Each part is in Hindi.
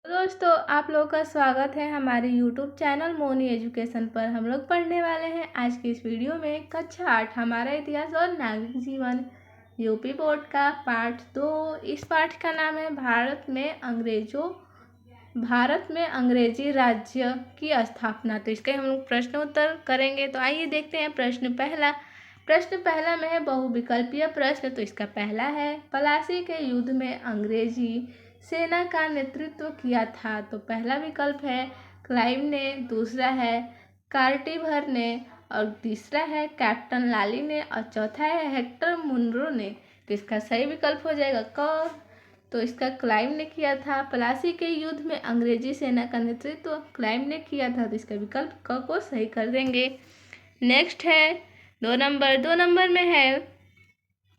दोस्तों, आप लोगों का स्वागत है हमारे YouTube चैनल मोनी एजुकेशन पर। हम लोग पढ़ने वाले हैं आज की इस वीडियो में कक्षा 8 हमारा इतिहास और नागरिक जीवन यूपी बोर्ड का पाठ 2। इस पाठ का नाम है भारत में अंग्रेजी राज्य की स्थापना। तो इसके हम लोग प्रश्न उत्तर करेंगे। तो आइए देखते हैं प्रश्न पहला में है बहुविकल्पीय प्रश्न। तो इसका पहला है, पलासी के युद्ध में अंग्रेजी सेना का नेतृत्व किया था। तो पहला विकल्प है क्लाइव ने, दूसरा है कार्टिवर ने, और तीसरा है कैप्टन लाली ने, और चौथा है हेक्टर मुनरो ने। तो इसका सही विकल्प हो जाएगा क। तो इसका क्लाइव ने किया था। पलासी के युद्ध में अंग्रेजी सेना का नेतृत्व क्लाइव ने किया था। तो इसका विकल्प क को सही कर देंगे। नेक्स्ट है 2 नंबर में है,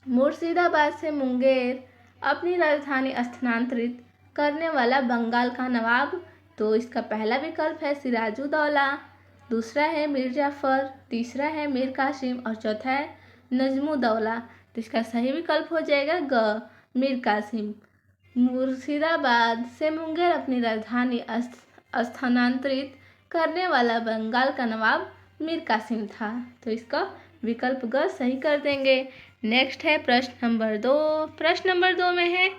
मुर्शिदाबाद से मुंगेर अपनी राजधानी स्थानांतरित करने वाला बंगाल का नवाब। तो इसका पहला विकल्प है सिराजुद्दौला, दूसरा है मीर जाफर, तीसरा है मीर कासिम, और चौथा है नजमुद्दौला। तो इसका सही विकल्प हो जाएगा ग, मीर कासिम। मुर्शिदाबाद से मुंगेर अपनी राजधानी स्थानांतरित करने वाला बंगाल का नवाब मीर कासिम था। तो इसका विकल्प ग सही कर देंगे। नेक्स्ट है प्रश्न नंबर 2 में है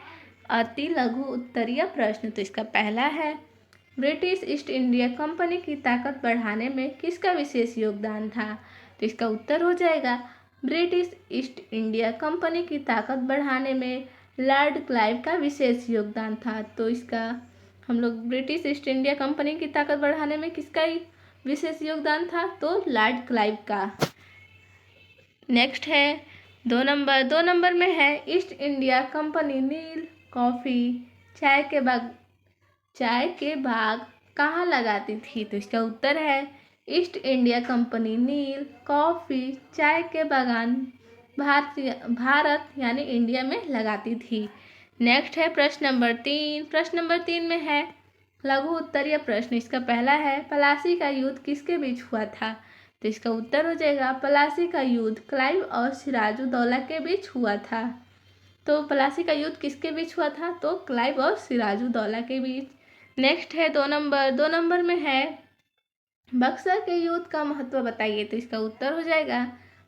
अति लघु उत्तरीय प्रश्न। तो इसका पहला है, ब्रिटिश ईस्ट इंडिया कंपनी की ताकत बढ़ाने में किसका विशेष योगदान था। तो इसका उत्तर हो जाएगा ब्रिटिश ईस्ट इंडिया कंपनी की ताकत बढ़ाने में लॉर्ड क्लाइव का विशेष योगदान था। तो इसका हम लोग ब्रिटिश ईस्ट इंडिया कंपनी की ताकत बढ़ाने में किसका विशेष योगदान था, तो लॉर्ड क्लाइव का। नेक्स्ट है 2 नंबर में है, ईस्ट इंडिया कंपनी नील, कॉफ़ी, चाय के बाग कहाँ लगाती थी। तो इसका उत्तर है ईस्ट इंडिया कंपनी नील, कॉफ़ी, चाय के बागान भारत यानी इंडिया में लगाती थी। नेक्स्ट है प्रश्न नंबर 3 में है लघु उत्तरीय प्रश्न। इसका पहला है, पलासी का युद्ध किसके बीच हुआ था। तो इसका उत्तर हो जाएगा पलासी का युद्ध क्लाइव और सिराजुद्दौला के बीच हुआ था। तो पलासी का युद्ध किसके बीच हुआ था, तो क्लाइव और सिराजुद्दौला के बीच। नेक्स्ट है 2 नंबर में है, बक्सर के युद्ध का महत्व बताइए। तो इसका उत्तर हो जाएगा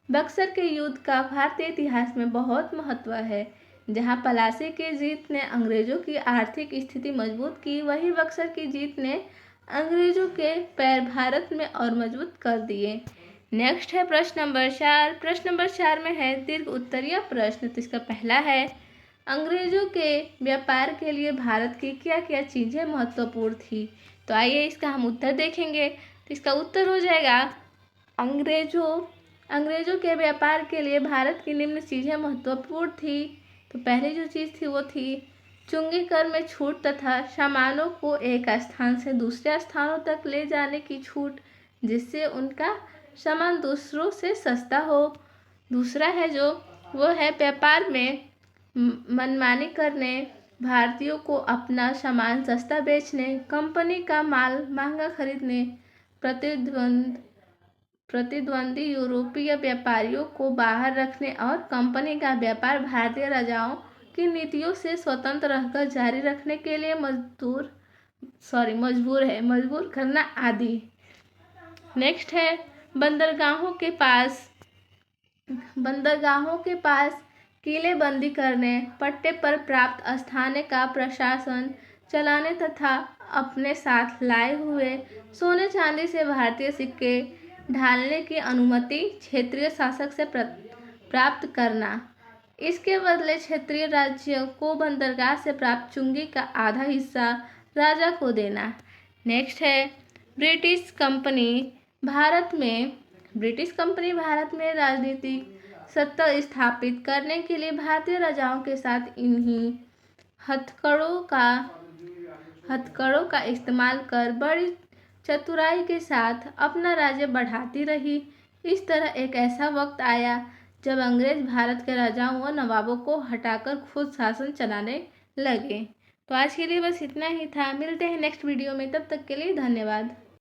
बक्सर के युद्ध का भारतीय इतिहास में बहुत महत्व है। जहां पलासी की जीत ने अंग्रेजों की आर्थिक स्थिति मजबूत की, वहीं बक्सर की जीत ने अंग्रेजों के पैर भारत में और मजबूत कर दिए। नेक्स्ट है प्रश्न नंबर 4 में है दीर्घ उत्तरीय प्रश्न। तो इसका पहला है, अंग्रेजों के व्यापार के लिए भारत की क्या क्या चीज़ें महत्वपूर्ण थी। तो आइए इसका हम उत्तर देखेंगे। तो इसका उत्तर हो जाएगा अंग्रेजों के व्यापार के लिए भारत की निम्न चीज़ें महत्वपूर्ण थी। तो पहली जो चीज़ थी वो थी चुंगी कर में छूट तथा सामानों को एक स्थान से दूसरे स्थानों तक ले जाने की छूट, जिससे उनका सामान दूसरों से सस्ता हो। दूसरा है जो वो है व्यापार में मनमानी करने, भारतीयों को अपना सामान सस्ता बेचने, कंपनी का माल महंगा खरीदने, प्रतिद्वंदी यूरोपीय व्यापारियों को बाहर रखने और कंपनी का व्यापार भारतीय राजाओं की नीतियों से स्वतंत्र रहकर जारी रखने के लिए मजबूर करना आदि। नेक्स्ट है बंदरगाहों के पास किलेबंदी करने, पट्टे पर प्राप्त स्थान का प्रशासन चलाने तथा अपने साथ लाए हुए सोने चांदी से भारतीय सिक्के ढालने की अनुमति क्षेत्रीय शासक से प्राप्त करना। इसके बदले क्षेत्रीय राज्यों को बंदरगाह से प्राप्त चुंगी का आधा हिस्सा राजा को देना। नेक्स्ट है ब्रिटिश कंपनी भारत में राजनीतिक सत्ता स्थापित करने के लिए भारतीय राजाओं के साथ इन्हीं हथकड़ों का इस्तेमाल कर बड़ी चतुराई के साथ अपना राज्य बढ़ाती रही। इस तरह एक ऐसा वक्त आया जब अंग्रेज भारत के राजाओं व नवाबों को हटाकर खुद शासन चलाने लगे। तो आज के लिए बस इतना ही था। मिलते हैं नेक्स्ट वीडियो में, तब तक के लिए धन्यवाद।